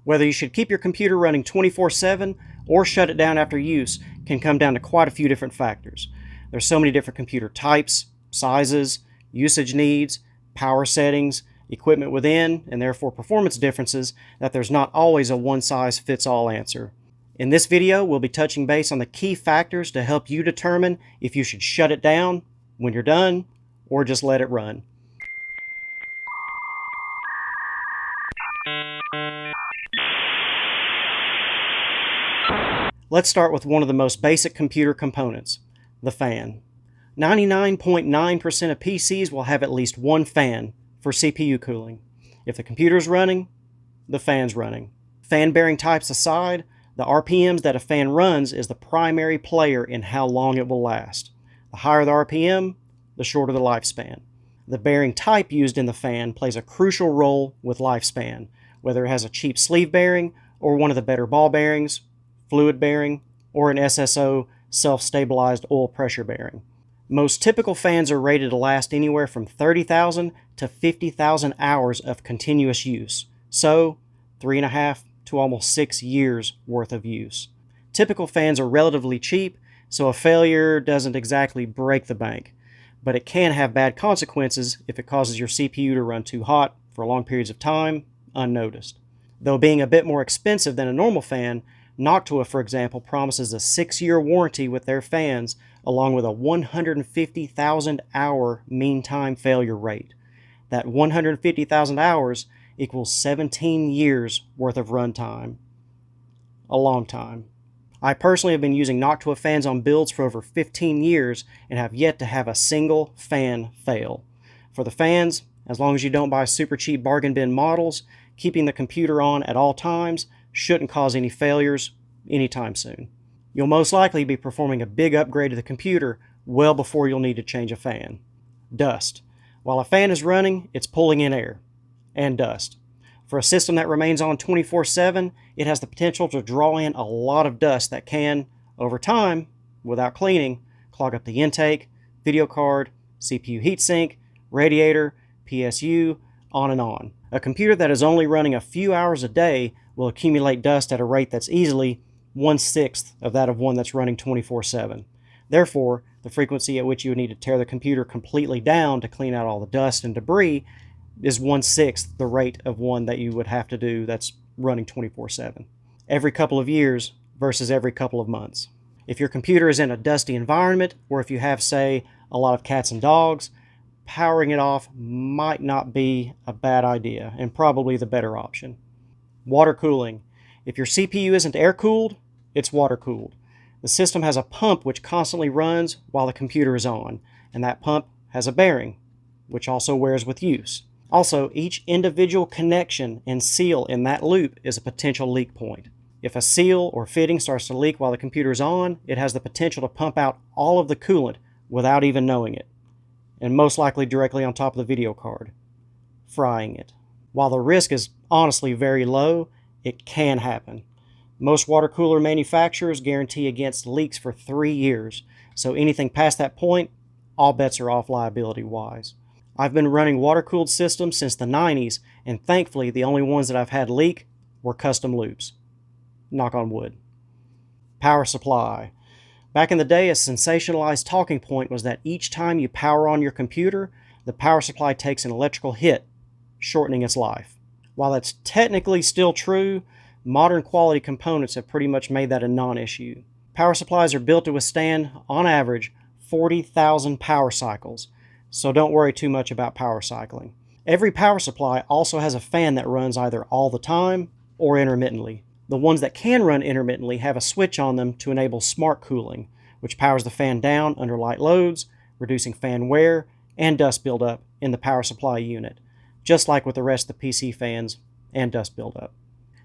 Whether you should keep your computer running 24/7 or shut it down after use can come down to quite a few different factors. There's so many different computer types, sizes, usage needs, power settings, equipment within, and therefore performance differences that there's not always a one-size-fits-all answer. In this video, we'll be touching base on the key factors to help you determine if you should shut it down when you're done or just let it run. Let's start with one of the most basic computer components, the fan. 99.9% of PCs will have at least one fan for CPU cooling. If the computer's running, the fan's running. Fan bearing types aside, the RPMs that a fan runs is the primary player in how long it will last. The higher the RPM, the shorter the lifespan. The bearing type used in the fan plays a crucial role with lifespan, whether it has a cheap sleeve bearing or one of the better ball bearings, fluid bearing, or an SSO self-stabilized oil pressure bearing. Most typical fans are rated to last anywhere from 30,000 to 50,000 hours of continuous use, so 3.5 to almost 6 years worth of use. Typical fans are relatively cheap, so a failure doesn't exactly break the bank, but it can have bad consequences if it causes your CPU to run too hot for long periods of time unnoticed. Though being a bit more expensive than a normal fan, Noctua, for example, promises a 6-year warranty with their fans, along with a 150,000 hour mean time failure rate. That 150,000 hours equals 17 years worth of runtime. A long time. I personally have been using Noctua fans on builds for over 15 years and have yet to have a single fan fail. For the fans, as long as you don't buy super cheap bargain bin models, keeping the computer on at all times shouldn't cause any failures anytime soon. You'll most likely be performing a big upgrade to the computer well before you'll need to change a fan. Dust. While a fan is running, it's pulling in air and dust. For a system that remains on 24/7, it has the potential to draw in a lot of dust that can, over time, without cleaning, clog up the intake, video card, CPU heatsink, radiator, PSU, on and on. A computer that is only running a few hours a day will accumulate dust at a rate that's easily 1/6 of that of one that's running 24/7. Therefore, the frequency at which you would need to tear the computer completely down to clean out all the dust and debris is 1/6 the rate of one that you would have to do that's running 24/7. Every couple of years versus every couple of months. If your computer is in a dusty environment, or if you have, say, a lot of cats and dogs, powering it off might not be a bad idea, and probably the better option. Water cooling. If your CPU isn't air-cooled, it's water-cooled. The system has a pump which constantly runs while the computer is on, and that pump has a bearing, which also wears with use. Also, each individual connection and seal in that loop is a potential leak point. If a seal or fitting starts to leak while the computer is on, it has the potential to pump out all of the coolant without even knowing it, and most likely directly on top of the video card, frying it. While the risk is honestly very low, it can happen. Most water cooler manufacturers guarantee against leaks for 3 years, so anything past that point, all bets are off liability-wise. I've been running water-cooled systems since the 90s, and thankfully the only ones that I've had leak were custom loops. Knock on wood. Power supply. Back in the day, a sensationalized talking point was that each time you power on your computer, the power supply takes an electrical hit, shortening its life. While that's technically still true, modern quality components have pretty much made that a non-issue. Power supplies are built to withstand, on average, 40,000 power cycles, so don't worry too much about power cycling. Every power supply also has a fan that runs either all the time or intermittently. The ones that can run intermittently have a switch on them to enable smart cooling, which powers the fan down under light loads, reducing fan wear and dust buildup in the power supply unit, just like with the rest of the PC fans and dust buildup.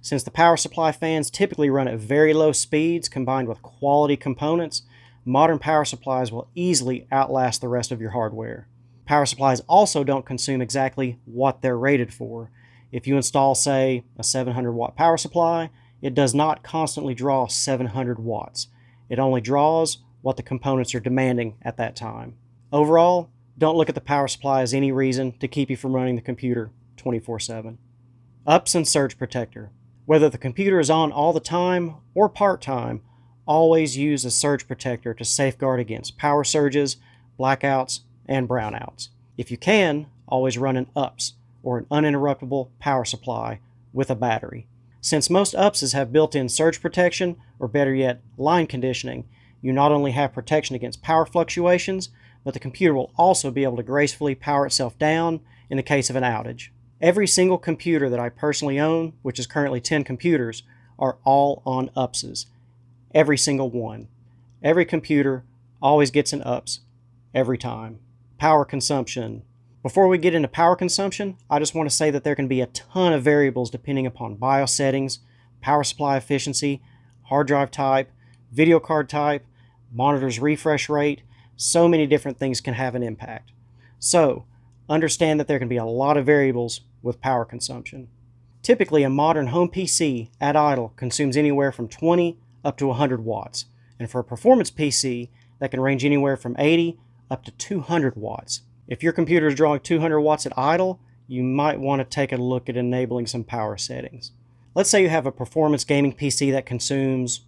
Since the power supply fans typically run at very low speeds combined with quality components, modern power supplies will easily outlast the rest of your hardware. Power supplies also don't consume exactly what they're rated for. If you install, say, a 700 watt power supply, it does not constantly draw 700 watts. It only draws what the components are demanding at that time. Overall, don't look at the power supply as any reason to keep you from running the computer 24/7. UPS and surge protector. Whether the computer is on all the time or part-time, always use a surge protector to safeguard against power surges, blackouts, and brownouts. If you can, always run an UPS, or an uninterruptible power supply, with a battery. Since most UPSs have built-in surge protection, or better yet, line conditioning, you not only have protection against power fluctuations, but the computer will also be able to gracefully power itself down in the case of an outage. Every single computer that I personally own, which is currently 10 computers, are all on UPSs. Every single one. Every computer always gets an UPS, every time. Power consumption. Before we get into power consumption, I just want to say that there can be a ton of variables depending upon BIOS settings, power supply efficiency, hard drive type, video card type, monitor's refresh rate. So many different things can have an impact. So, understand that there can be a lot of variables with power consumption. Typically, a modern home PC at idle consumes anywhere from 20 up to 100 watts, and for a performance PC, that can range anywhere from 80 up to 200 watts. If your computer is drawing 200 watts at idle, you might want to take a look at enabling some power settings. Let's say you have a performance gaming PC that consumes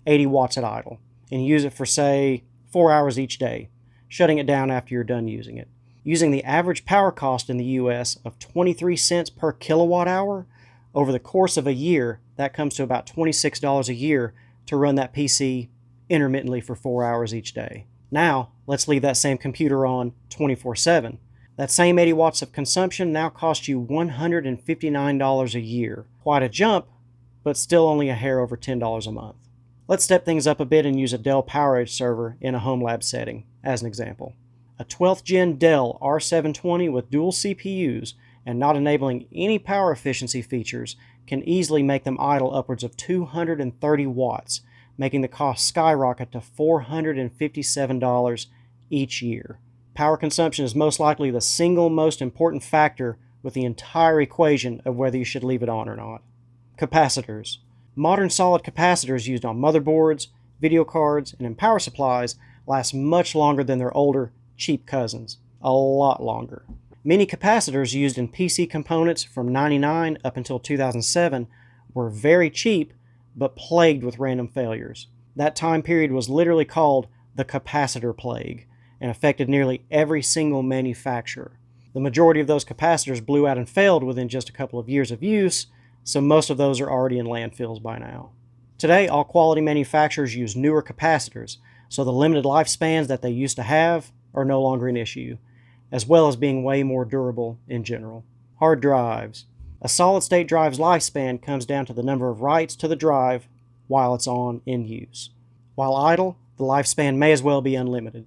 80 watts at idle, and you use it for, say, 4 hours each day, shutting it down after you're done using it. Using the average power cost in the US of 23 cents per kilowatt hour, over the course of a year, that comes to about $26 a year to run that PC intermittently for 4 hours each day. Now, let's leave that same computer on 24/7. That same 80 watts of consumption now costs you $159 a year. Quite a jump, but still only a hair over $10 a month. Let's step things up a bit and use a Dell PowerEdge server in a home lab setting, as an example. A 12th gen Dell R720 with dual CPUs and not enabling any power efficiency features can easily make them idle upwards of 230 watts, making the cost skyrocket to $457 each year. Power consumption is most likely the single most important factor with the entire equation of whether you should leave it on or not. Capacitors. Modern solid capacitors used on motherboards, video cards, and in power supplies last much longer than their older, cheap cousins. A lot longer. Many capacitors used in PC components from '99 up until 2007 were very cheap, but plagued with random failures. That time period was literally called the capacitor plague and affected nearly every single manufacturer. The majority of those capacitors blew out and failed within just a couple of years of use, so most of those are already in landfills by now. Today, all quality manufacturers use newer capacitors, so the limited lifespans that they used to have are no longer an issue, as well as being way more durable in general. Hard drives. A solid-state drive's lifespan comes down to the number of writes to the drive while it's in use. While idle, the lifespan may as well be unlimited.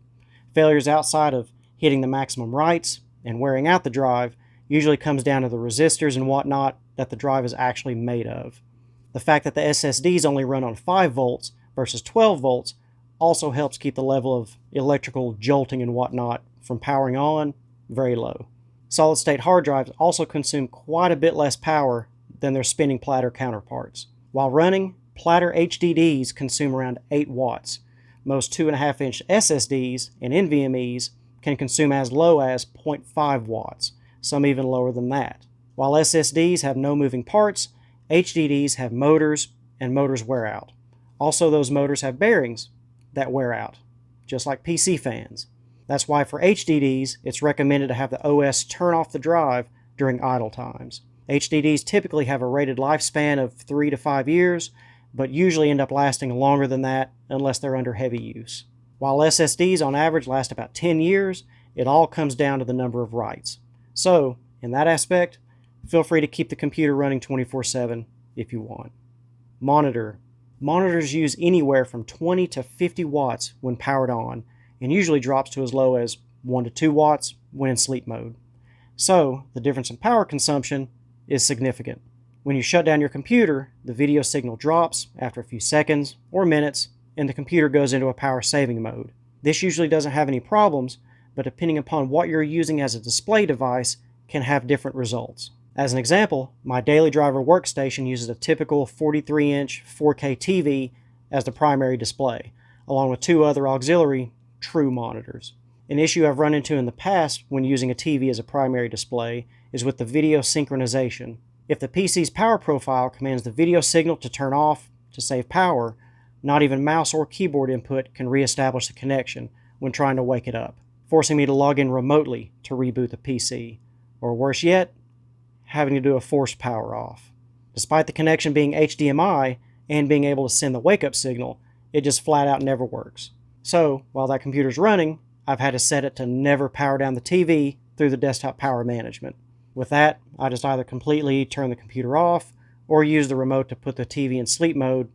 Failures outside of hitting the maximum writes and wearing out the drive usually comes down to the resistors and whatnot that the drive is actually made of. The fact that the SSDs only run on 5 volts versus 12 volts also helps keep the level of electrical jolting and whatnot from powering on very low. Solid-state hard drives also consume quite a bit less power than their spinning platter counterparts. While running, platter HDDs consume around 8 watts. Most 2.5-inch SSDs and NVMEs can consume as low as 0.5 watts, some even lower than that. While SSDs have no moving parts, HDDs have motors, and motors wear out. Also, those motors have bearings that wear out, just like PC fans. That's why for HDDs, it's recommended to have the OS turn off the drive during idle times. HDDs typically have a rated lifespan of 3 to 5 years, but usually end up lasting longer than that unless they're under heavy use. While SSDs on average last about 10 years, it all comes down to the number of writes. So, in that aspect, feel free to keep the computer running 24/7 if you want. Monitor. Monitors use anywhere from 20 to 50 watts when powered on, and usually drops to as low as 1 to 2 watts when in sleep mode. So, the difference in power consumption is significant. When you shut down your computer, the video signal drops after a few seconds or minutes, and the computer goes into a power saving mode. This usually doesn't have any problems, but depending upon what you're using as a display device, can have different results. As an example, my daily driver workstation uses a typical 43-inch 4K TV as the primary display, along with 2 other auxiliary true monitors. An issue I've run into in the past when using a TV as a primary display is with the video synchronization. If the PC's power profile commands the video signal to turn off to save power, not even mouse or keyboard input can reestablish the connection when trying to wake it up, forcing me to log in remotely to reboot the PC, or worse yet, having to do a forced power off. Despite the connection being HDMI and being able to send the wake-up signal, it just flat out never works. So, while that computer's running, I've had to set it to never power down the TV through the desktop power management. With that, I just either completely turn the computer off or use the remote to put the TV in sleep mode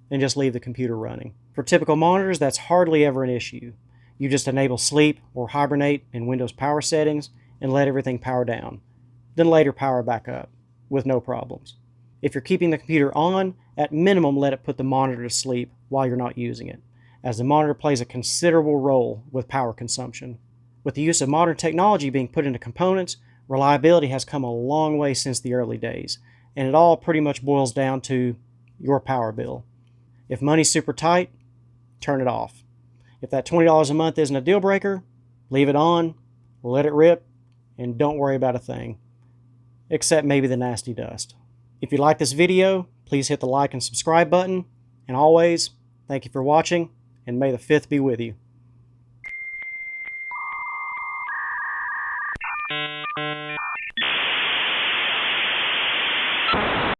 and just leave the computer running. For typical monitors, that's hardly ever an issue. You just enable sleep or hibernate in Windows power settings and let everything power down, then later power back up with no problems. If you're keeping the computer on, at minimum let it put the monitor to sleep while you're not using it, as the monitor plays a considerable role with power consumption. With the use of modern technology being put into components, reliability has come a long way since the early days, and it all pretty much boils down to your power bill. If money's super tight, turn it off. If that $20 a month isn't a deal breaker, leave it on, let it rip, and don't worry about a thing. Except maybe the nasty dust. If you like this video, please hit the like and subscribe button, and always, thank you for watching, and may the 5th be with you.